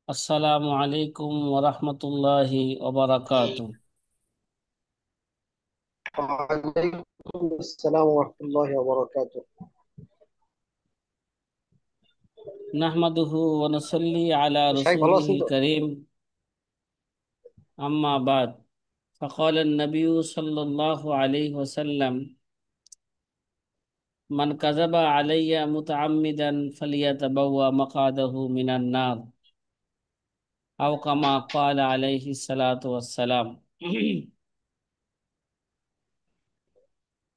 আসসালামু আলাইকুম ওরহমতুল্লাহি ওবারাকাতুহ। ওয়ালাইকুম আসসালাম ওরহমতুল্লাহি ওয়াবারাকাতুহ। নাহমাদুহু ওয়া নুসাল্লি আলা শাইখ ভালো আছেন রাসূলিহিল তো? কারীম, আম্মা বাদ। فقال النبي صلى الله عليه وسلم: من كذب علي متعمدا فليتبوأ مقعده من النار أو كما قال عليه الصلاة والسلام।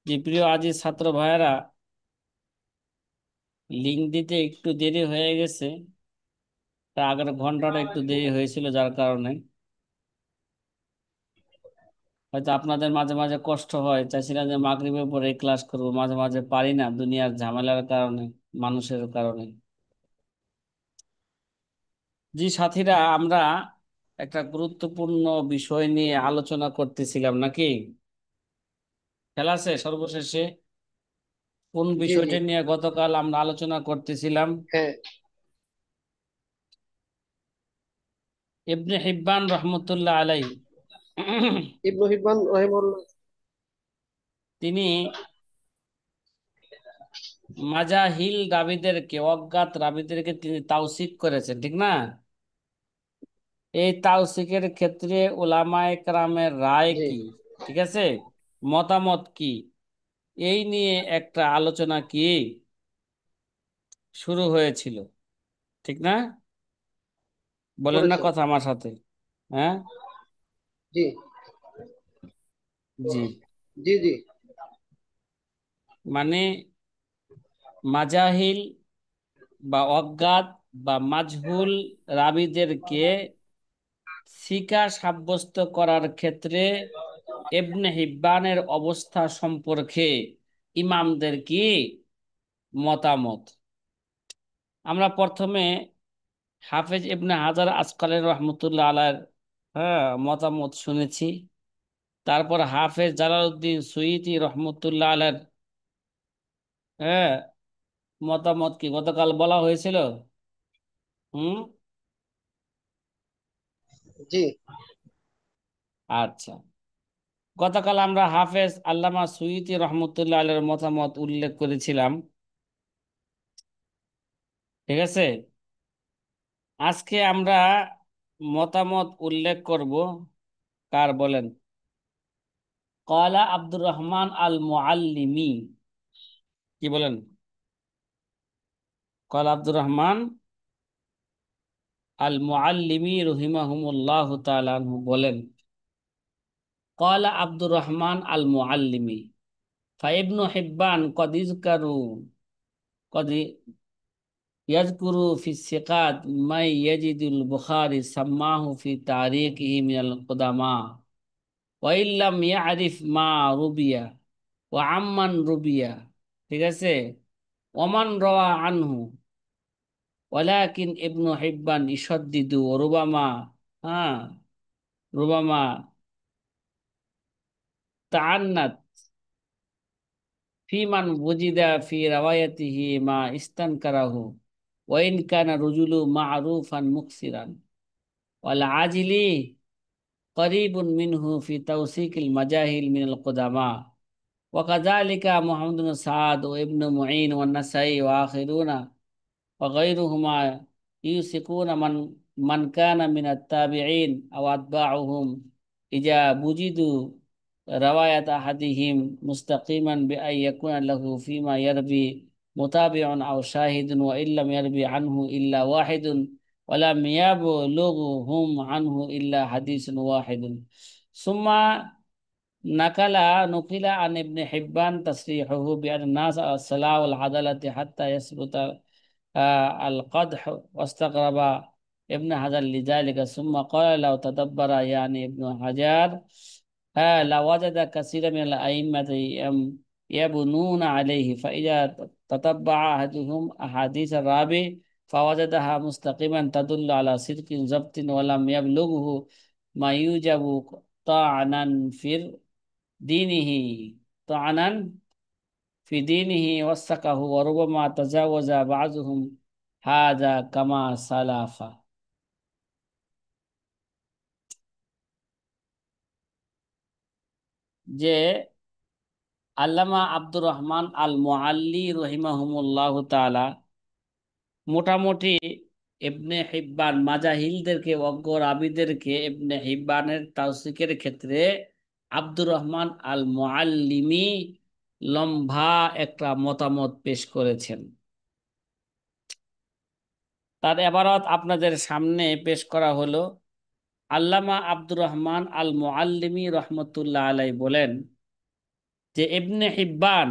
যে প্রিয় আজিজ ছাত্র ভাইয়েরা, লিঙ্ক দিতে একটু দেরি হয়ে গেছে। তার আগের ঘন্টাটা একটু দেরি হয়েছিল, যার কারণে হয়তো আপনাদের মাঝে মাঝে কষ্ট হয়। চাইছিলাম যে মাগরিবের পরে ক্লাস করব, মাঝে মাঝে পারি না, দুনিয়ার ঝামেলার কারণে, মানুষের কারণে। জি সাথীরা, আমরা একটা গুরুত্বপূর্ণ বিষয় নিয়ে আলোচনা করতেছিলাম নাকি? খেলা আছে সর্বশেষে কোন জি জি। বিষয়টা নিয়ে গতকাল আমরা আলোচনা করতেছিলাম? হ্যাঁ। ইবনে হিব্বান রহমতুল্লাহ আলাই ইবনু হিব্বান রাহিমাহুল্লাহ। তিনি মাজাহিল রাবীদেরকে, অজ্ঞাত রাবীদেরকে তিনি তাওসীক করেছেন, ঠিক না? এই তাওসীকের ক্ষেত্রে উলামায়ে কেরামের রায় জি কি, ঠিক আছে, মতামত কি, এই নিয়ে একটা আলোচনা কি শুরু হয়েছিল, ঠিক না? বলেন না করেছেন। কথা আমার সাথে? হ্যাঁ, জি জি। জি জি মানে মাজাহিল বা অজ্ঞাত বা মাজহুল রাবীদেরকে সিকা সাব্যস্ত করার ক্ষেত্রে ইবনে হিব্বানের অবস্থা সম্পর্কে ইমামদের কি মতামত। আমরা প্রথমে হাফেজ ইবনে হাজার আসকালের রহমতুল্লাহ আলাইহির মতামত শুনেছি। তারপর হাফেজ জালালউদ্দিন সুয়ুতী রহমতুল্লাহ আলাইহির হ্যাঁ মতামত কি গতকাল বলা হয়েছিল? হুম। জি। আচ্ছা, গতকাল আমরা হাফেজ আল্লামা সুয়ুতী রহমতুল্লাহ আলাইহির মতামত উল্লেখ করেছিলাম, ঠিক আছে। আজকে আমরা মতামত উল্লেখ করব কার, বলেন? কালা আব্দুর রহমান আল মুআল্লিমি। কি বলেন? কালা আব্দুর রহমান আল মুআল্লিমি রহিমাহুমুল্লাহ তাআলা আনহু বলেন, কালা আব্দুর রহমান আল মুআল্লিমি ফাইবনু হিব্বান কদ ইযকারু কদ ইয়াযকুরু ফি সিকাত মাই ইয়াজিদুল বুখারী সাম্মাহু ফি তারিখিহি মিনাল কুদামা ওয়া ইল্লাম ইয়ারিফ মা রুবিয়া ওয়া আম্মান রুবিয়া, ঠিক আছে, ওমান রাওয়া আনহু, ওয়ালাকিন ইবনু হিব্বান ইশাদ্দিদু রুবামা, হ্যাঁ, রুবামা তাআন্নাত ফি মান ওয়াজিদা ফি রাওয়ায়াতিহি মা ইস্তানকারাহু ওয়া ইন কানা রুজুলু মা'রুফান মুকসিরান ওয়াল আজিলি করিবুন মিনহু ফি তাওসীকিল মাজাহিল মিনাল কুদামা ওয়া কাযালিকা মুহাম্মদ বিন সাদ ওয়া ইবনু মুঈন ওয়া নাসাই ওয়া আখিরুনা وغيرهما يوثقون من كان من التابعين أو أتباعهم إذا وجدوا رواية أحدهم مستقيما بأن يكون له فيما يروي متابع أو شاهد وإن لم يروي عنه إلا واحد ولم يبلغهم عنه إلا حديث واحد. ثم نقل عن ابن حبان تصريحه بأن الناس على الصلاة والعدالة حتى يثبت القدح، واستغرب ابن حجر لذلك ثم قال لو تدبر يعني ابن حجر لوجد كثير من الأئمة يبنون عليه، فإذا تتبع أحدهم أحاديث الرابع فوجدها مستقيما تدل على صدق ضبط ولم يبلغه ما يوجب طعنا في دينه طعنا في دينه وثقه، وربما تجاوز بعضهم هذا كما سلف. যে আল্লামা আব্দুর রহমান আল মুআল্লি রহিমাহুমুল্লাহ তাআলা মোটামুটি ইবনে হিব্বান মাজাহিলদেরকে, অজ্ঞ রাবীদেরকে ইবনে হিব্বানের তাওসিকের ক্ষেত্রে আব্দুর রহমান আল মুআল্লিমি লম্বা একটা মতামত পেশ করেছেন। তার এবারত আপনাদের সামনে পেশ করা হলো। আল্লামা আব্দুর রহমান আল মুআল্লিমি রহমতুল্লাহ আলাই বলেন যে ইবনে হিব্বান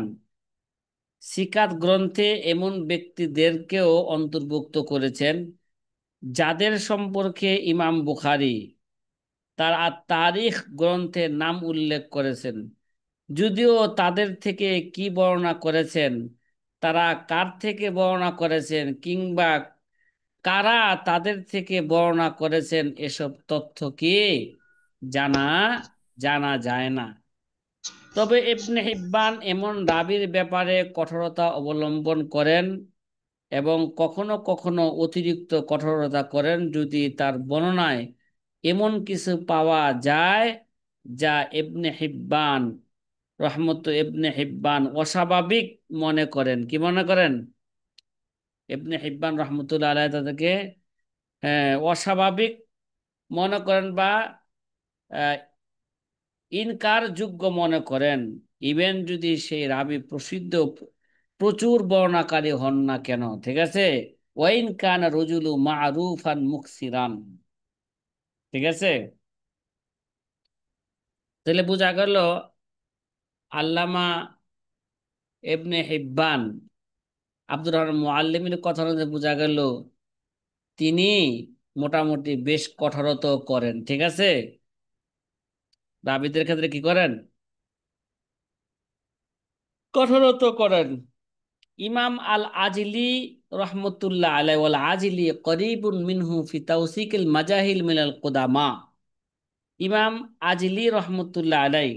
সিকাত গ্রন্থে এমন ব্যক্তিদেরকেও অন্তর্ভুক্ত করেছেন যাদের সম্পর্কে ইমাম বুখারী তার আত তারিখ গ্রন্থে নাম উল্লেখ করেছেন, যদিও তাদের থেকে কি বর্ণনা করেছেন, তারা কার থেকে বর্ণনা করেছেন, কিংবা কারা তাদের থেকে বর্ণনা করেছেন, এসব তথ্য কি জানা জানা যায় না। তবে ইবনে হিব্বান এমন রাবীর ব্যাপারে কঠোরতা অবলম্বন করেন এবং কখনো কখনো অতিরিক্ত কঠোরতা করেন যদি তার বর্ণনায় এমন কিছু পাওয়া যায় যা ইবনে হিব্বান অস্বাভাবিক মনে করেন। কি মনে করেন? ইবনে হিব্বান রহমতুল্লাহ আলাইহি তাদেরকে অস্বাভাবিক মনে করেন বা আহ, ইনকার যোগ্য মনে করেন, ইভেন যদি সেই রাবী প্রসিদ্ধ প্রচুর বর্ণাকারী হন না কেন। ঠিক আছে? ওয়াইন কান রজুলু মারুফান মুকসিরান। ঠিক আছে? তাহলে বোঝা গেল আল্লামা ইবনে হিব্বান আব্দুর রহমান মুআল্লিমের কথা অনুযায়ী বোঝা গেল তিনি মোটামুটি বেশ কঠোরতা করেন। ঠিক আছে? রাবীদের ক্ষেত্রে কি করেন? কঠোরতা করেন। ইমাম আল আজলি রহমতুল্লাহ আলাই ওয়াল আজলি করিবুন মিনহু ফি তাওসিকিল মাজাহিল মিনাল কুদামা। ইমাম আজলি রহমতুল্লাহ আলাই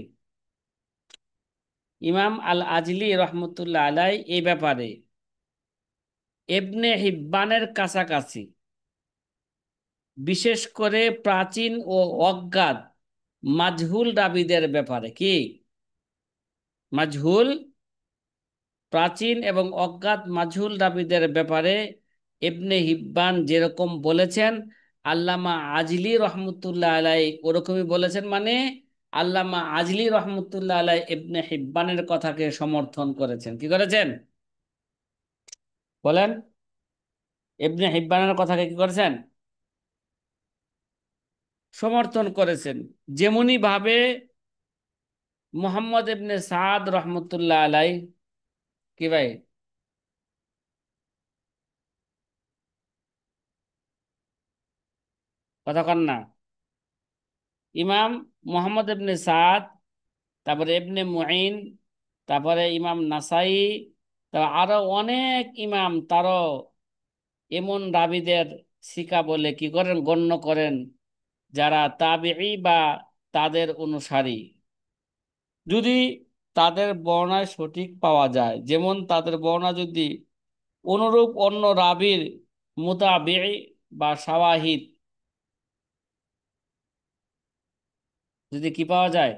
ইমাম আল আজলি রহমতুল্লাহ আলাই এই ব্যাপারে ইবনে হিব্বানের কাছাকাছি, বিশেষ করে প্রাচীন ও অজ্ঞাত মাজহুল রাবীদের ব্যাপারে। কি মাজহুল? প্রাচীন এবং অজ্ঞাত মাজহুল রাবীদের ব্যাপারে ইবনে হিব্বান যেরকম বলেছেন, আল্লামা আজলি রহমতুল্লাহ আলাই ওরকমই বলেছেন। মানে আল্লামা আজলি রহমতুল্লাহ আলাই ইবনে হিব্বানের কথাকে সমর্থন করেছেন। কি করেছেন বলেন? ইবনে হিব্বানের কথাকে কি করেছেন? সমর্থন করেছেন। যেমনি ভাবে মোহাম্মদ ইবনে সাদ রহমতুল্লাহ আলাই, কি ভাই কথা কন না? ইমাম মোহাম্মদ ইবনে সাদ, তারপরে ইবনে মুঈন, তারপরে ইমাম নাসাই, তারপর আরো অনেক ইমাম তারও এমন রাবীদের শিকা বলে কি করেন, গণ্য করেন যারা তাবিঈ বা তাদের অনুসারী, যদি তাদের বর্ণায় সঠিক পাওয়া যায়। যেমন তাদের বর্ণনা যদি অনুরূপ অন্য রাবীর মুতাবিঈ বা শাওয়াহিদ যদি কি পাওয়া যায়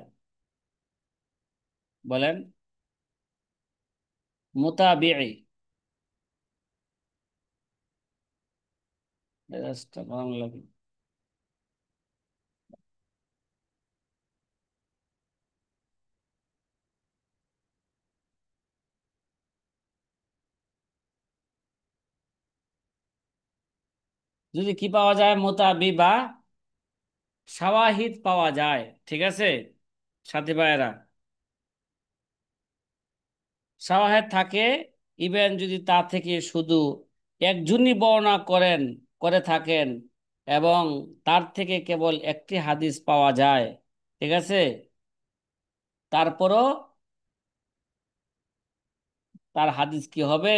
বলেন? মুতাবিঈ, বাংলা যদি কি পাওয়া যায়, মুতাবি বা শাওয়াহিদ পাওয়া যায়। ঠিক আছে সাথী ভাইয়েরা? শাওয়াহিদ থাকে, ইভেন যদি তা থেকে শুধু একজনই বর্ণনা করে থাকেন এবং তার থেকে কেবল একটি হাদিস পাওয়া যায়, ঠিক আছে, তারপরও তার হাদিস কি হবে?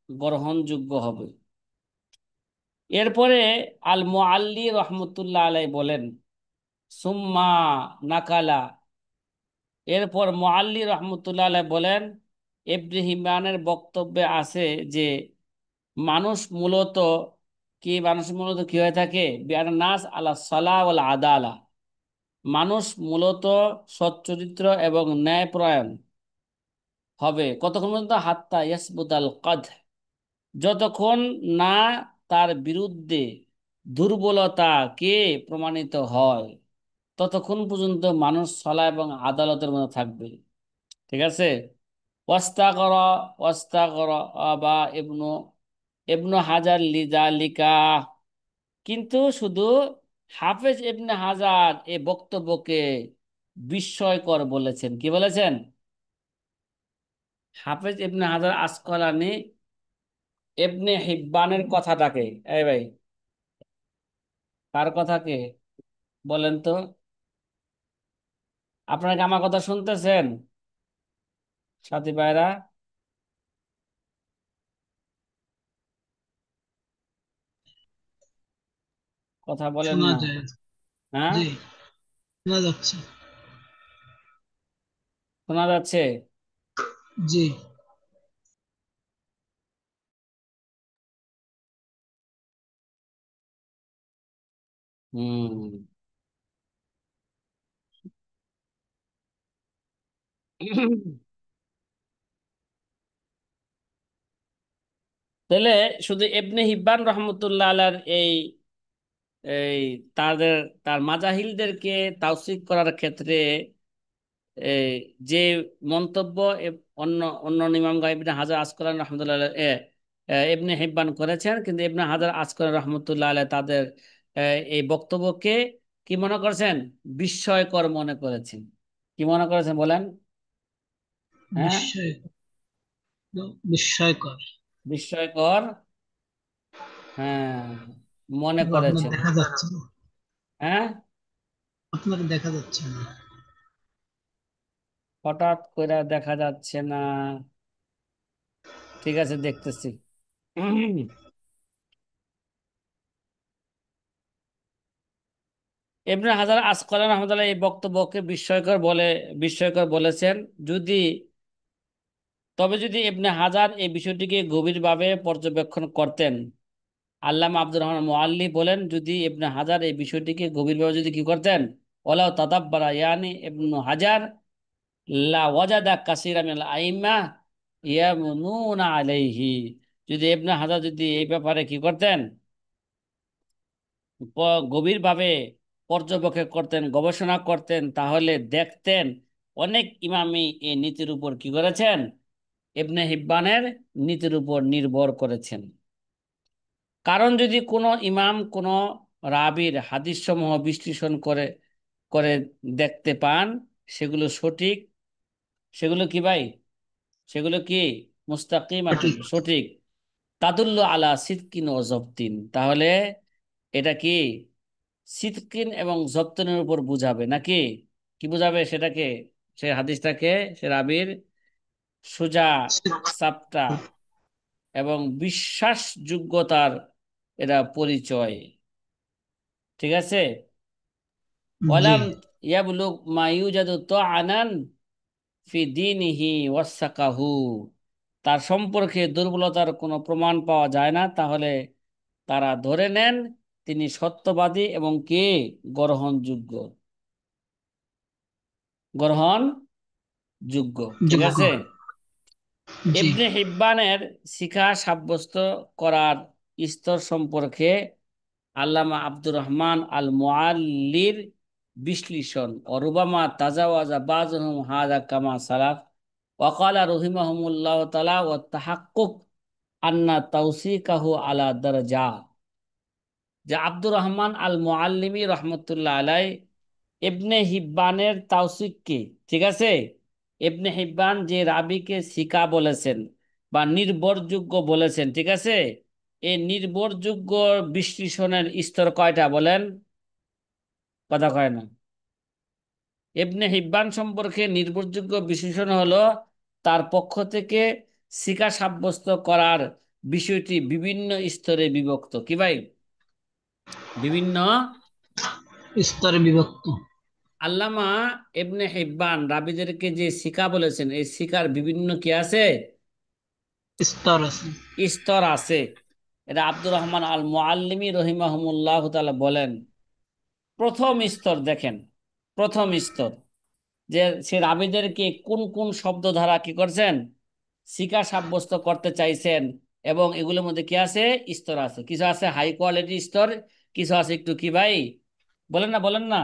গ্রহণযোগ্য হবে। এরপরে আল মুআল্লি রহমতুল্লাহ আলাই বলেন সুম্মা নাকালা, এরপর মুআল্লি রহমতুল্লাহ আলাই বলেন ইবনে বক্তব্যে আছে যে মানুষ মূলত মানুষ মূলত কি হয়ে থাকে? বিআন নাস আলা সালাহ ওয়াল আদালা, মানুষ মূলত সচ্চরিত্র এবং ন্যায়পরায়ণ হবে কতক্ষণ পর্যন্ত? হাত্তা ইয়াসবুতাল কাদ, যতক্ষণ না তার বিরুদ্ধে দুর্বলতা কে প্রমাণিত হয়, ততক্ষণ পর্যন্ত মানুষ সলা এবং আদালতের মধ্যে থাকবে। ঠিক আছে। ওয়াস্তাগরা ওয়াস্তাগরা বা ইবনু ইবনু হাজার লিজালিকা, কিন্তু শুধু হাফেজ ইবনে হাজার এ বক্তব্যকে বিস্ময়কর বলেছেন। কি বলেছেন? হাফেজ ইবনে হাজার আসকালানি ইবনে হিব্বানের কথাটাকে, এই ভাই, কার কথাকে বলেন তো? আপনারা কি আমার কথা শুনতেছেন সাথী ভাইরা? কথা বলেন শোনা না। যায়। হ্যাঁ, জি, শোনা যাচ্ছে। শোনা যাচ্ছে? জি। হুম। তাহলে শুধু ইবনে হিব্বান রহমতুল্লাহ আলার এই এই তাদের তার মাজাহিলদেরকে তাওসীক করার ক্ষেত্রে এই যে মন্তব্য অন্য অন্য ইমাম ইবনে হাজার আসকালানি রহমতুল্লাহ আলাইহ ইবনে হিব্বান করেছেন, কিন্তু ইবনে হাজার আসকালানি রহমতুল্লাহ আলাইহ তাদের এই বক্তব্যকে কি মনে করেছেন? বিস্ময়কর মনে করেছেন। কি মনে করেছেন বলেন? হ্যাঁ, বিস্ময় বিস্ময়কর। বিস্ময়কর, হ্যাঁ, মনে কিন্তু আপনার করেছেন। দেখা যাচ্ছে না। হ্যাঁ, আপনাকে দেখা যাচ্ছে না। হঠাৎ করে দেখা যাচ্ছে না। ঠিক আছে, দেখতেছি। ইবনে হাজার আসকালানি রহমতুল্লাহ এই বক্তব্যকে বিস্ময়কর বলেছেন। যদি যদি ইবনে হাজার এই বিষয়টিকে গভীরভাবে পর্যবেক্ষণ করতেন। আল্লামা আব্দুর রহমান মুআল্লি বলেন, যদি ইবনে হাজার এই বিষয়টিকে গভীরভাবে যদি কি করতেন, ওয়ালাউ তাদাব্বারা ইয়ানি ইবনু হাজার লা ওয়াজাদা কাসীরা মিনাল আইম্মা ইয়ামুনুনা আলাইহি, যদি ইবনে হাজার যদি এই ব্যাপারে কি করতেন, গভীরভাবে পর্যবেক্ষণ করতেন, গবেষণা করতেন, তাহলে দেখতেন অনেক ইমামই এই নীতির উপর কি করেছেন, ইবনে হিব্বানের নীতির উপর নির্ভর করেছেন। কারণ যদি কোনো ইমাম কোনো রাবির হাদিস সমূহ বিশ্লেষণ করে করে দেখতে পান সেগুলো সঠিক, সেগুলো কি ভাই, সেগুলো কি মুস্তাকিমাতুন সঠিক। সঠিক, তাদুল্লু আলা সিদকিন ও জবতিন, তাহলে এটা কি সিদকিন এবং জবতিনের উপর বুঝাবে নাকি? কি বুঝাবে সেটাকে, সে হাদিসটাকে, সে রাবির সোজা সাপটা এবং বিশ্বাসযোগ্যতার এটা পরিচয়। ঠিক আছে। জি। ওয়ালাম ইয়াবলুগ মা ইউজাদু তাআনান ফি দীনিহি ওয়াসাকাহু, তার সম্পর্কে দুর্বলতার কোনো প্রমাণ পাওয়া যায় না, তাহলে তারা ধরে নেন তিনি সত্যবাদী এবং কে গ্রহণযোগ্য, গ্রহণযোগ্য। ঠিক যোগ্য। আছে। জি। ইবনে হিব্বানের শিখা সাব্যস্ত করার স্তর সম্পর্কে আল্লামা আব্দুর রহমান আল মুআল্লির বিশ্লেষণ, অরুবামা তাজাওয়াজা বাযুহুম হাযা কামা সালাফ ওয়াকালা রহিমাহুমুল্লাহ তাআলা ওয়া তাহাক্কুক আন্না তাওসীকাহু আলা দারজা, যে আব্দুর রহমান আল মুআল্লিমি রহমতুল্লাহ আলাই ইবনে হিব্বানের তাওসীককে, ঠিক আছে, ইবনে হিব্বান যে রাবিকে সিকা বলেছেন বা নির্ভরযোগ্য বলেছেন, ঠিক আছে, এই নির্ভরযোগ্য বিশ্লেষণের স্তর কয়টা বলেন? কথা কয় না। ইবনে হিব্বান সম্পর্কে নির্ভরযোগ্য বিশ্লেষণ হলো তার পক্ষ থেকে সিকা সাব্যস্ত করার বিষয়টি বিভিন্ন স্তরে বিভক্ত। কি ভাই? বিভিন্ন। স্তরে বিভক্ত। আল্লামা ইবনে হিব্বান রাবীদেরকে যে সিকা বলেছেন, এই সিকার বিভিন্ন কি আছে, স্তর আছে। স্তর আছে। এটা আব্দুর রহমান আল মুআল্লিমি রহিমাহুমুল্লাহ তাআলা বলেন। প্রথম স্তর দেখেন, প্রথম স্তর, যে সে রাবীদেরকে কোন কোন শব্দ দ্বারা কি করছেন, শিকা সাব্যস্ত করতে চাইছেন, এবং এগুলোর মধ্যে কি আছে, স্তর আছে, কিছু আছে হাই কোয়ালিটি স্তর, কিছু আছে একটু কি ভাই, বলেন না বলেন না,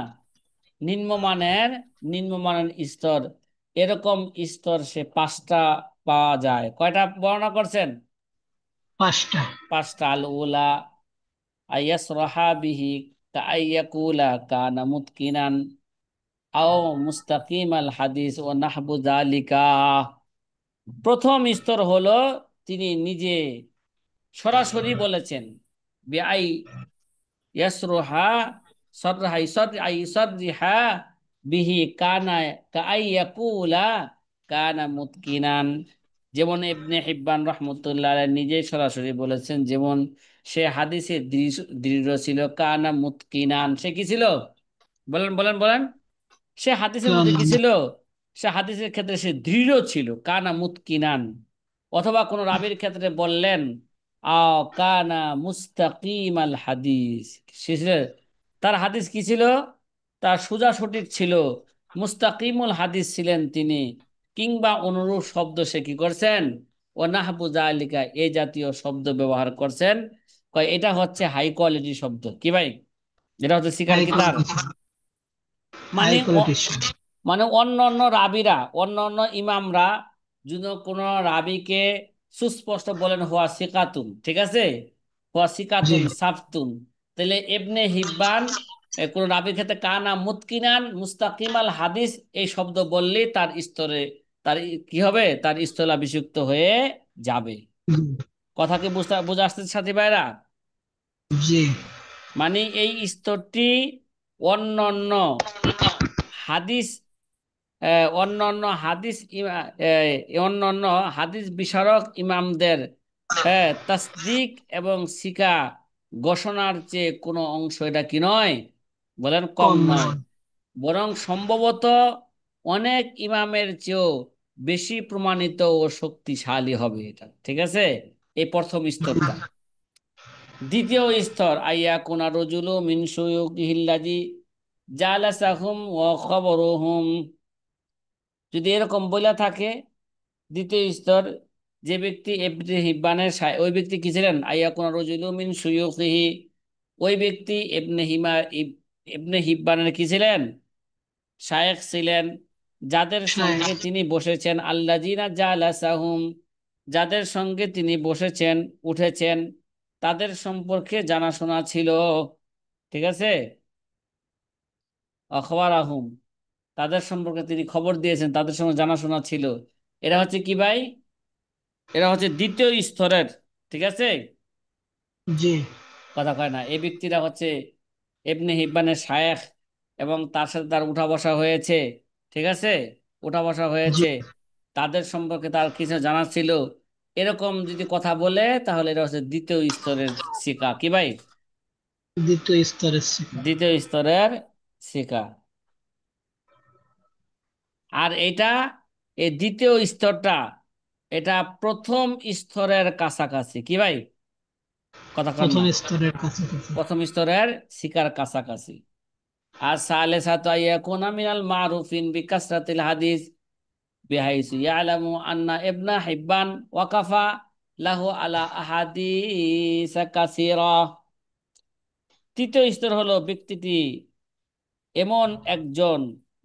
নিম্নমানের, নিম্নমানের স্তর। এরকম স্তর সে পাঁচটা পাওয়া যায়। কয়টা বর্ণনা করছেন? পাঁচটা। পাঁচটা। আল উলা আইয়াসরাহা বিহি কাআইয়াকুলা কানা মুতকিনান আও মুস্তাকিম আল হাদিস ও নাহবু যালিকা। প্রথম স্তর হলো তিনি নিজে সরাসরি বলেছেন, বিআই ইয়াসরুহা সরহা ইসর আই ইসররিহা বিহি কানা কাআই ইয়াকুলা কানা মুতকিনান। যেমন ইবনে হিব্বান রাহমাতুল্লাহ আলাইহি নিজেই সরাসরি বলেছেন, যেমন সে হাদিসে দৃঢ় দৃঢ় ছিল, কানা মুতকিনান, সে কি ছিল, বলেন বলেন বলেন, সে হাদিসের মধ্যে কানা কি ছিল, সে হাদিসের ক্ষেত্রে সে দৃঢ় ছিল, কানা মুতকিনান। অথবা কোন রাবীর ক্ষেত্রে বললেন কানা মুস্তাকিম আল হাদিস, সে তার হাদিস কি ছিল, তার সোজা সঠিক ছিল, মুস্তাকিমুল হাদিস ছিলেন তিনি। কিংবা অনুরূপ শব্দ সে কি করছেন, ও নাহবু জালিকা, এই জাতীয় শব্দ ব্যবহার করছেন। কয় এটা হচ্ছে হাই কোয়ালিটি শব্দ, কি ভাই, এটা হচ্ছে শিকার হাই কিতাব। কোয়ালিটি, হাই মানে কোয়ালিটি। মানে অন্য অন্য রাবিরা, অন্য অন্য ইমামরা যদি কোনো রাবিকে সুস্পষ্ট বলেন হুয়া সিকাতুন, ঠিক আছে, হুয়া জি সিকাতুন সাফতুন, তাহলে ইবনে হিব্বান কোন রাবির ক্ষেত্রে কানা মুতকিনান মুস্তাকিমাল হাদিস এই শব্দ বললেই তার স্তরে, তার কি হবে, তার স্থলাভিষিক্ত হয়ে যাবে। কথা কি বুঝে আসছে সাথী ভাইরা? জি মানে এই স্তরটি অন্য অন্য হাদিস, অন্যান্য হাদিস অন্যান্য হাদিস বিশারক ইমামদের তাসদিক এবং শিকা ঘোষণার চেয়ে কোনো অংশ এটা কি নয়, বলেন কম কম নয়, নয়। বরং সম্ভবত অনেক ইমামের চেয়েও বেশি প্রমাণিত ও শক্তিশালী হবে এটা, ঠিক আছে। এই প্রথম স্তরটা। দ্বিতীয় স্তর, আইয়া কোনা রজুলু মিন শুয়ুখিল্লাযী জালাসাহুম ওয়া খবরুহুম, যদি এরকম বইলা থাকে। দ্বিতীয় স্তর, যে ব্যক্তি ইবনে হিব্বানের ওই ব্যক্তি কি ছিলেন, আইয়াকুনা রাজুলু মিন শুয়ুখিহি, ওই ব্যক্তি ইবনে হিব্বানের কি ছিলেন, শায়েখ ছিলেন, যাদের সঙ্গে শায়েখ। তিনি বসেছেন, আল্লাযিনা জালাসাহুম, যাদের সঙ্গে তিনি বসেছেন উঠেছেন, তাদের সম্পর্কে জানাশোনা ছিল, ঠিক আছে, আখবারাহুম, তাদের সম্পর্কে তিনি খবর দিয়েছেন, তাদের সঙ্গে জানাশোনা ছিল। এরা হচ্ছে কি ভাই, এরা হচ্ছে দ্বিতীয় স্তরের, ঠিক আছে। জি কথা কয় না, এই ব্যক্তিরা হচ্ছে ইবনে হিব্বানের শায়েখ, এবং তার সাথে তার উঠা বসা হয়েছে, ঠিক আছে, উঠা বসা জি। হয়েছে, তাদের সম্পর্কে তার কিছু জানা ছিল, এরকম যদি কথা বলে তাহলে এটা হচ্ছে দ্বিতীয় স্তরের শিকা, কি ভাই, দ্বিতীয় স্তরের শিকার। দ্বিতীয় স্তরের শিকা। আর এটা, এই দ্বিতীয় স্তরটা, এটা প্রথম স্তরের কাছাকাছি, কি ভাই, কথা কন প্রথম না, স্তরের কাছাকাছি। প্রথম স্তরের শিকার কাছাকাছি। আর সালেসাতু আইয়াকুনা মিনাল মারুফিন বিকাসরাতিল হাদিস বিহাইসু ইয়ালামু আন্না ইবনা হিব্বান ওয়াকাফা লাহু আলা আহাদিস কাসীরা। তৃতীয় স্তর হলো ব্যক্তিটি এমন একজন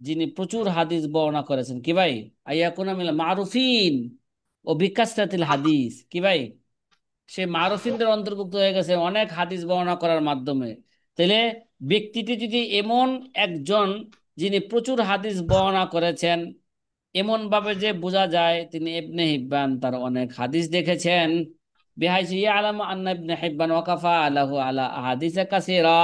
যিনি প্রচুর হাদিস বর্ণনা করেছেন, কি ভাই, আইয়াকুনা মিনাল মারুফিন ও বিকাসরাতিল হাদিস, কি ভাই, সে মারুফিনদের অন্তর্ভুক্ত হয়ে গেছে অনেক হাদিস বর্ণনা করার মাধ্যমে। তাহলে ব্যক্তিটি যদি এমন একজন যিনি প্রচুর হাদিস বর্ণনা করেছেন, এমন ভাবে যে বোঝা যায় তিনি ইবনে হিব্বান তার অনেক হাদিস দেখেছেন, বিহাইসি ইয়ালামু আন্না ইবনে হিব্বান ওয়াকাফা লাহু আলা আহাদিস কাসীরা,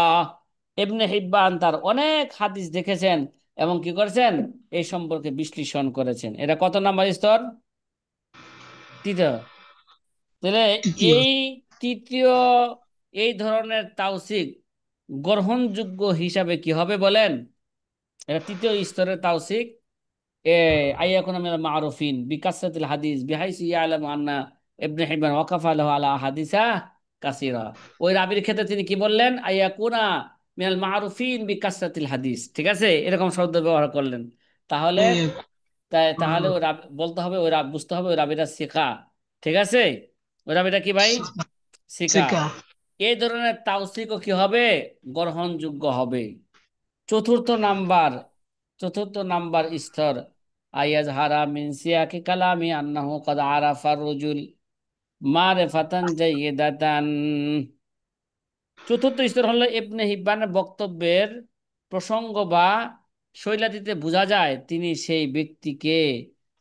ইবনে হিব্বান তার অনেক হাদিস দেখেছেন এবং কি করেছেন, এই সম্পর্কে বিশ্লেষণ করেছেন। এটা কত নাম্বার স্তর, তৃতীয়। তাহলে তৃতীয়। এই তৃতীয়, এই ধরনের তাওসিক গ্রহণযোগ্য হিসাবে কি হবে বলেন, এটা তৃতীয় স্তরের তাওসিক। এ আইয়াকুনা মিনাল মারুফিন বিকাসরাতিল হাদিস বিহাইসু ইয়ালামু আন্না ইবনে হিব্বান ওয়াকাফা লাহু আলা হাদিসা কাসীরা। ওই রাবির ক্ষেত্রে তিনি কি বললেন, আইয়াকুনা মিনাল মারুফিন বিকাসরাতিল হাদিস, ঠিক আছে, এরকম শব্দ ব্যবহার করলেন। তাহলে এ, তাহলে মারুফ, বলতে হবে ওই বুঝতে হবে ওই রাবিটা সিকা, ঠিক আছে, ওই রাবিটা কি ভাই? সিকা। সিকা। এই ধরনের তাওসিকও কি হবে? গ্রহণযোগ্য হবে। চতুর্থ নাম্বার, চতুর্থ নাম্বার স্তর, আয়াজ হারা মিন সিয়াকি কালামি আন্নাহু কদ আরাফা রুজুল মারিফাতান জাইয়্যিদাতান। চতুর্থ স্তর হলো ইবনে হিব্বানের বক্তব্যের প্রসঙ্গ বা শৈলাদিতে বোঝা যায় তিনি সেই ব্যক্তিকে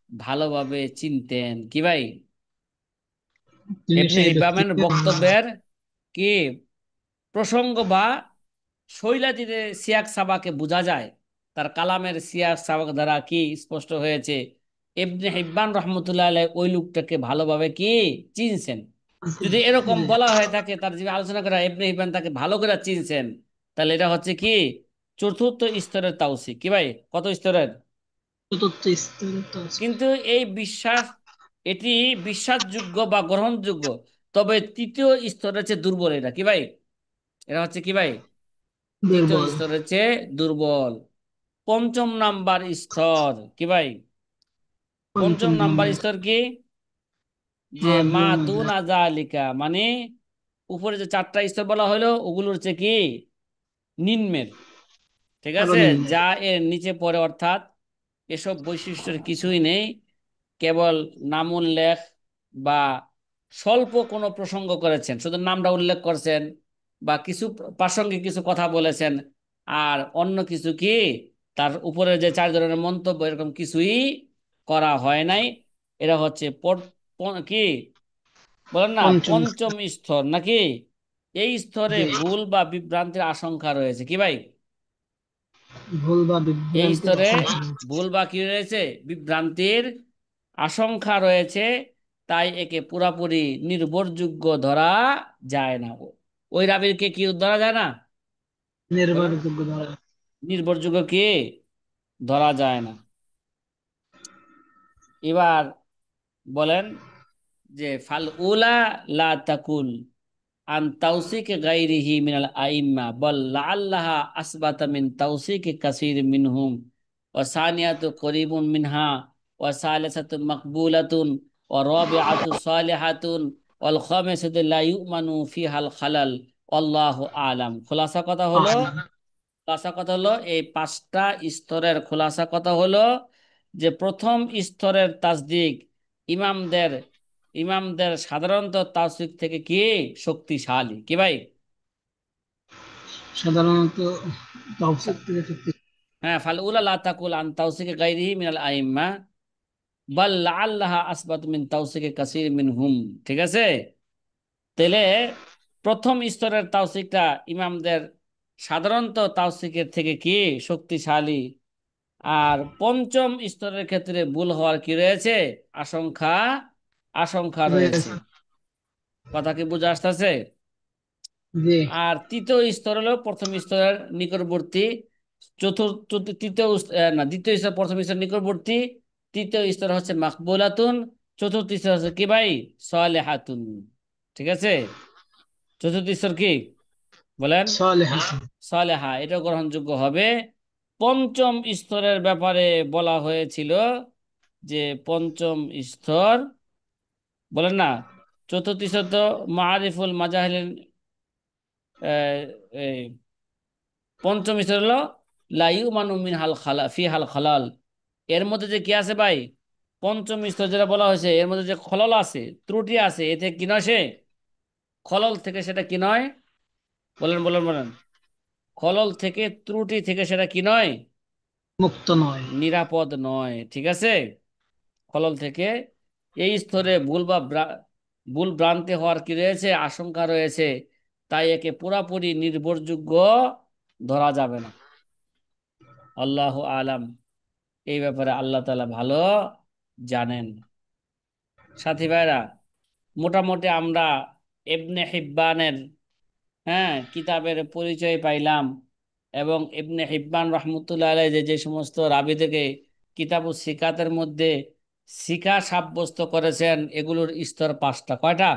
ভালোভাবে চিনতেন, কি ভাই? তিনি ইবনে সেই হিব্বানের ব্যক্তিকে ভালোবাসেন। বক্তব্যের কি প্রসঙ্গ বা শৈলাদিতে সিয়াক সাবাকে বোঝা যায়, তার কালামের সিয়াক সাবাক দ্বারা কি স্পষ্ট হয়েছে ইবনে হিব্বান রহমতুল্লাহ আলাইহ ওই লোকটাকে ভালোভাবে কি চিনছেন। যদি এরকম জি, বলা হয়ে থাকে, তার যে আলোচনা করা ইবনে হিব্বান তাকে ভালো করে চিনছেন, তাহলে এটা হচ্ছে কি চতুর্থ স্তরের তাওসিক, কি ভাই? কত স্তরের? চতুর্থ স্তরে তাওসীফ। কিন্তু এই বিশ্বাস, এটি বিশ্বাসযোগ্য বা গ্রহণযোগ্য, তবে তৃতীয় স্তরের চেয়ে দুর্বল। এটা কি ভাই? এটা হচ্ছে কি ভাই? তৃতীয় দুর্বল। স্তরের চেয়ে দুর্বল। পঞ্চম নাম্বার স্তর, কি ভাই? পঞ্চম পঞ্চম নাম্বার নম্বর। স্তর কি? যে মা দুন আজালিকা, মানে উপরে যে চারটা স্তর বলা হলো ওগুলোর চেয়ে কি নিম্নের, ঠিক আরো আছে, নিম্নের। যা এর নিচে পড়ে, অর্থাৎ এসব বৈশিষ্ট্যের কিছুই নেই, কেবল নাম উল্লেখ বা স্বল্প কোনো প্রসঙ্গ করেছেন, শুধু নামটা উল্লেখ করছেন বা কিছু প্রাসঙ্গিক কিছু কথা বলেছেন, আর অন্য কিছু কি তার উপরে যে চার ধরনের মন্তব্য এরকম কিছুই করা হয় নাই। এরা হচ্ছে কি বলেন না পঞ্চম পঞ্চম স্তর। স্তর নাকি? এই স্তরে জি, ভুল বা বিভ্রান্তির আশঙ্কা রয়েছে, কি ভাই? ভুল বা এই বিভ্রান্তির স্তরে আশঙ্কা রয়েছে। ভুল বা কি রয়েছে? বিভ্রান্তির আশঙ্কা রয়েছে। তাই একে পুরাপুরি নির্ভরযোগ্য ধরা যায় না। ওই রাবিরকে কি ধরা যায় না? বলেন, নির্ভরযোগ্য ধরা। নির্ভরযোগ্য কি ধরা যায় না। এবার বলেন যে ফাল উলা লা তাকুল আন তাওসিক গাইরিহি মিনাল আইম্মা বল লাআল্লাহা আসবাতা মিন তাওসিক কাসীর মিনহুম ওয়া সানিয়াতু করিবুম মিনহা ওয়া সালিসাতু মাকবুলাতুন ওয়া রাবিআতু সালিহাতুন ওয়াল খামিসাতু লা ইউমানু ফিহাল খালাল আল্লাহু আলাম। খোলাসা কথা হলো, খোলাসা কথা হলো এই পাঁচটা স্তরের খোলাসা কথা হলো যে প্রথম স্তরের তাসদিক ইমামদের ইমামদের সাধারণত তাসদিক থেকে কি শক্তিশালী, কি ভাই? সাধারণত তাওসীফ থেকে চুক্তি। হ্যাঁ, ফাল উলা লা তাকুল আন তাওসিকে গায়রিহি মিনাল আইম্মা বাল লাআল্লাহা আসবাতু মিন তাওসিকে কাসীর মিনহুম, ঠিক আছে। তাহলে প্রথম স্তরের তাওসিকটা ইমামদের সাধারণত তাওসিকের থেকে কি শক্তিশালী, আর পঞ্চম স্তরের ক্ষেত্রে ভুল হওয়ার কি রয়েছে? আশঙ্কা, আশঙ্কা রয়েছে। রয়েছে। কথা কি বুঝে আসতেছে? জি, আর তৃতীয় স্তর হলো প্রথম স্তরের নিকটবর্তী, চতুর্থ তৃতীয় না দ্বিতীয় স্তর প্রথম স্তর নিকটবর্তী, তৃতীয় স্তর হচ্ছে মাকবুলাতুন, চতুর্থ স্তর হচ্ছে কি ভাই? সালেহাতুন, ঠিক আছে। চতুর্থ স্তর কি বলেন? সালেহা। সালেহা, এটা গ্রহণযোগ্য হবে। পঞ্চম স্তরের ব্যাপারে বলা হয়েছিল যে পঞ্চম স্তর বলেন না, চতুর্থ স্তর তো মারিফুল মাজাহিল, পঞ্চম স্তর হলো লাইউ মানু মিন হাল খালা ফি হাল খালাল। এর মধ্যে যে কি আছে ভাই? পঞ্চম স্তর যেটা বলা হয়েছে এর মধ্যে যে খলল আছে, ত্রুটি আছে, এতে কি নয় সে খলল থেকে সেটা কি নয়? বলেন বলেন বলেন। খলল থেকে ত্রুটি থেকে সেটা কি নয়? মুক্ত নয়। নিরাপদ নয়, ঠিক আছে। খলল থেকে এই স্তরে ভুল বা ভুল ভ্রান্তি হওয়ার কি রয়েছে? আশঙ্কা রয়েছে। তাই একে পুরাপুরি নির্ভরযোগ্য ধরা যাবে না। আল্লাহ আলাম, এই ব্যাপারে আল্লাহ তাআলা ভালো জানেন। সাথী ভাইরা, মোটামুটি আমরা ইবনে হিব্বানের, হ্যাঁ, কিতাবের পরিচয় পাইলাম, এবং ইবনে হিব্বান রহমতুল্লাহ আলাইহি যে যে সমস্ত রাবী থেকে কিতাবুস সিকাতের মধ্যে সিকা সাব্যস্ত করেছেন এগুলোর স্তর পাঁচটা। কয়টা?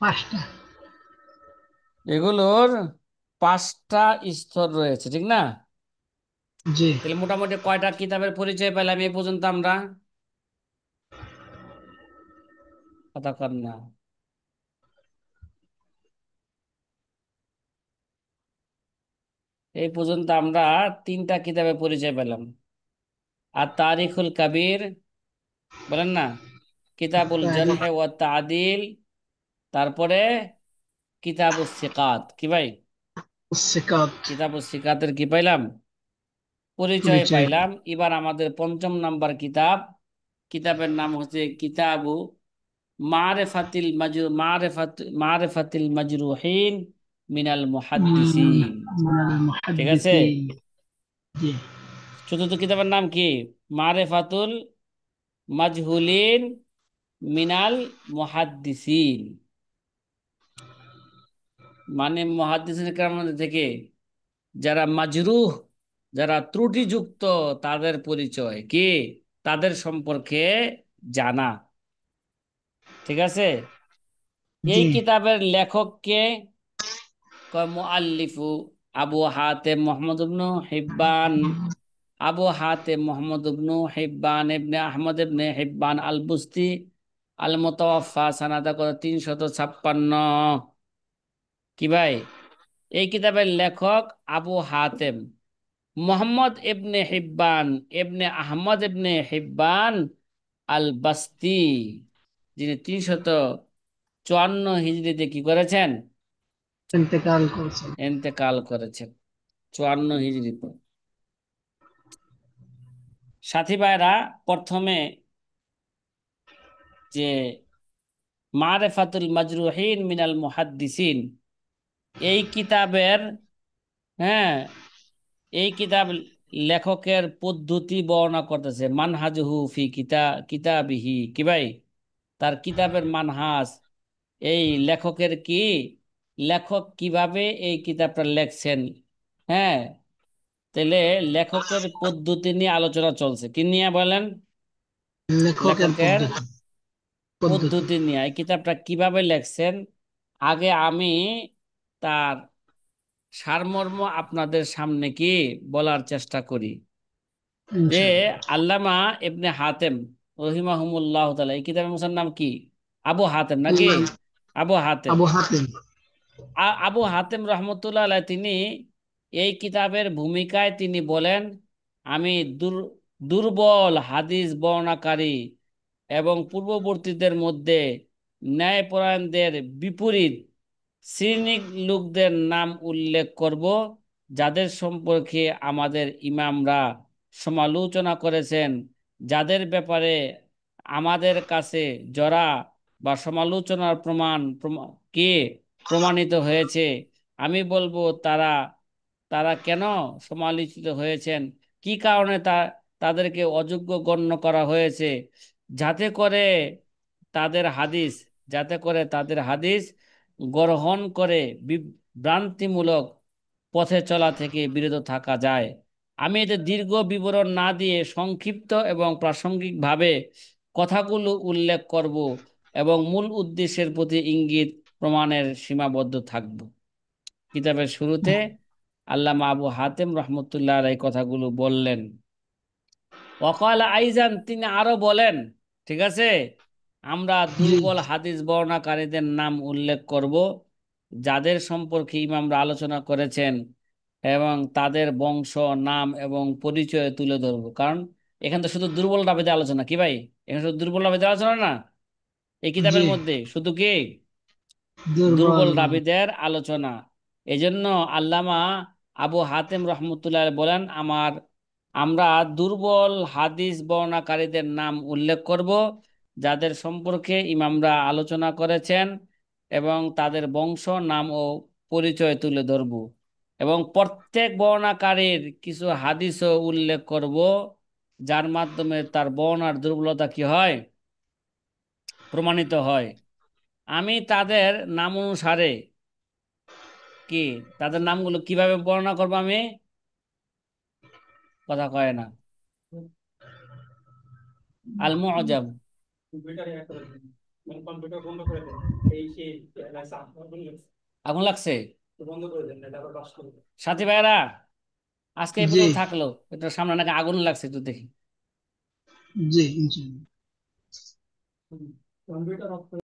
পাঁচটা। এগুলোর 5টা স্তর রয়েছে, ঠিক না? জি। তাহলে মোটামুটি কয়টা কিতাবের পরিচয় পেলাম এই পর্যন্ত আমরা? কথা কর না। এই পর্যন্ত আমরা 3টা কিতাবের পরিচয় পেলাম। আর তারিখুল কাবির, বলেন না, কিতাবুল তারিখ জারহ ওয়া তাদিল, তারপরে কিতাবুস সিকাত, কি ভাই? সিকাত কিতাবুস সিকাতের কি পাইলাম? পরিচয় পরিচয়। পাইলাম। এবার আমাদের 5ম নাম্বার কিতাব, কিতাবের নাম হচ্ছে কিতাবু মারেফাতিল মাজরুহিন মিনাল মুহাদ্দিসিন। মিনাল ঠিক আছে? মুহাদ্দিসিন। জি। চতুর্থ কিতাবের নাম কি? মারেফাতুল মাজহুলিন মিনাল মুহাদ্দিসিন, মানে মুহাদ্দিসিন কেরামের মধ্যে থেকে যারা মাজরুহ, যারা ত্রুটিযুক্ত, তাদের পরিচয় কি, তাদের সম্পর্কে জানা। ঠিক আছে? এই জি। কিতাবের লেখক কে? কয় মুআল্লিফু আবু হাতেম মোহাম্মদ ইবনু হিব্বান। আবু হাতেম মোহাম্মদ ইবনু হিব্বান ইবনে আহমদ ইবনে হিব্বান আল বুস্তি আল মুতাওয়াফা সানাদা কত 356। কি ভাই? এই কিতাবের লেখক আবু হাতেম মোহাম্মদ ইবনে হিব্বান ইবনে আহমদ ইবনে হিব্বান আল বাস্তি, যিনি 354 হিজরিতে কি করেছেন? ইন্তেকাল করছেন। ইন্তেকাল করেছেন 54 হিজরিতে। সাথী ভাইরা, প্রথমে যে মারেফাতুল মাজরুহিন মিনাল মুহাদ্দিসিন, এই কিতাবের, হ্যাঁ, এই কিতাব লেখকের পদ্ধতি বর্ণনা করতেছে। মানহাজহু ফি কিতাবিহি, কি ভাই? তার কিতাবের মানহাজ, এই লেখকের কি, লেখক কিভাবে এই কিতাবটা লেখছেন, হ্যাঁ, তাহলে লেখকের পদ্ধতি নিয়ে আলোচনা চলছে। কি নিয়ে বলেন? লেখকের লেখকের পদ্ধতি। পদ্ধতি। পদ্ধতি নিয়ে, এই কিতাবটা কিভাবে লেখছেন। আগে আমি তার সারমর্ম আপনাদের সামনে কি বলার চেষ্টা করি। যে ইনশাআল্লাহ। আল্লামা ইবনে হাতেম রহিমাহুমুল্লাহ তাআলা, এই কিতাবের মুসার নাম কি? আবু হাতেম নাকি? ইমাম আবু হাতেম। আবু হাতিম। আবু হাতেম রহমতুল্লাহ আলাইহ, তিনি এই কিতাবের ভূমিকায় তিনি বলেন, আমি দুর্বল হাদিস বর্ণনাকারী এবং পূর্ববর্তীদের মধ্যে ন্যায়পরায়ণদের বিপরীত সিনিক লোকদের নাম উল্লেখ করব, যাদের সম্পর্কে আমাদের ইমামরা সমালোচনা করেছেন, যাদের ব্যাপারে আমাদের কাছে জরা বা সমালোচনার কি প্রমাণিত হয়েছে। আমি বলবো তারা তারা কেন সমালোচিত হয়েছেন, কি কারণে তাদেরকে অযোগ্য গণ্য করা হয়েছে, যাতে করে তাদের হাদিস যাতে করে তাদের হাদিস গ্রহণ করে বিভ্রান্তিমূলক পথে চলা থেকে বিরত থাকা যায়। আমি এতে দীর্ঘ বিবরণ না দিয়ে সংক্ষিপ্ত এবং প্রাসঙ্গিকভাবে কথাগুলো উল্লেখ করব এবং মূল উদ্দেশ্যের প্রতি ইঙ্গিত প্রমাণের সীমাবদ্ধ থাকব। কিতাবের শুরুতে আল্লামা আবু হাতেম রহমতুল্লাহ এই কথাগুলো বললেন। ওয়াকাল আইজান, তিনি আরো বলেন, ঠিক আছে, আমরা জি। দুর্বল হাদিস বর্ণনাকারীদের নাম উল্লেখ করব, যাদের সম্পর্কে ইমামরা আলোচনা করেছেন, এবং তাদের বংশ, নাম এবং পরিচয় তুলে ধরবো। কারণ এখানে তো শুধু দুর্বল রাবিদের আলোচনা, কি ভাই? এখানে শুধু দুর্বল রাবিদের আলোচনা না, এই জি। কিতাবের মধ্যে শুধু কি দুর্বল। দুর্বল রাবিদের আলোচনা। এজন্য আল্লামা আবু হাতেম রহমতুল্লাহ বলেন, আমরা দুর্বল হাদিস বর্ণনাকারীদের নাম উল্লেখ করব, যাদের সম্পর্কে ইমামরা আলোচনা করেছেন, এবং তাদের বংশ, নাম ও পরিচয় তুলে ধরব, এবং প্রত্যেক বর্ণনাকারীর কিছু হাদিসও উল্লেখ করব, যার মাধ্যমে তার বর্ণনার দুর্বলতা কি হয়, প্রমাণিত হয়। আমি তাদের নাম অনুসারে কি, তাদের নামগুলো কিভাবে বর্ণনা করবো আমি? কথা কয় না। আল মুআজাম। আগুন লাগছে? সাথী ভাইরা আজকে এই জি পর্যন্ত থাকলো, এটা সামনে নাকি আগুন লাগছে, একটু দেখি। জি ইনশাআল্লাহ।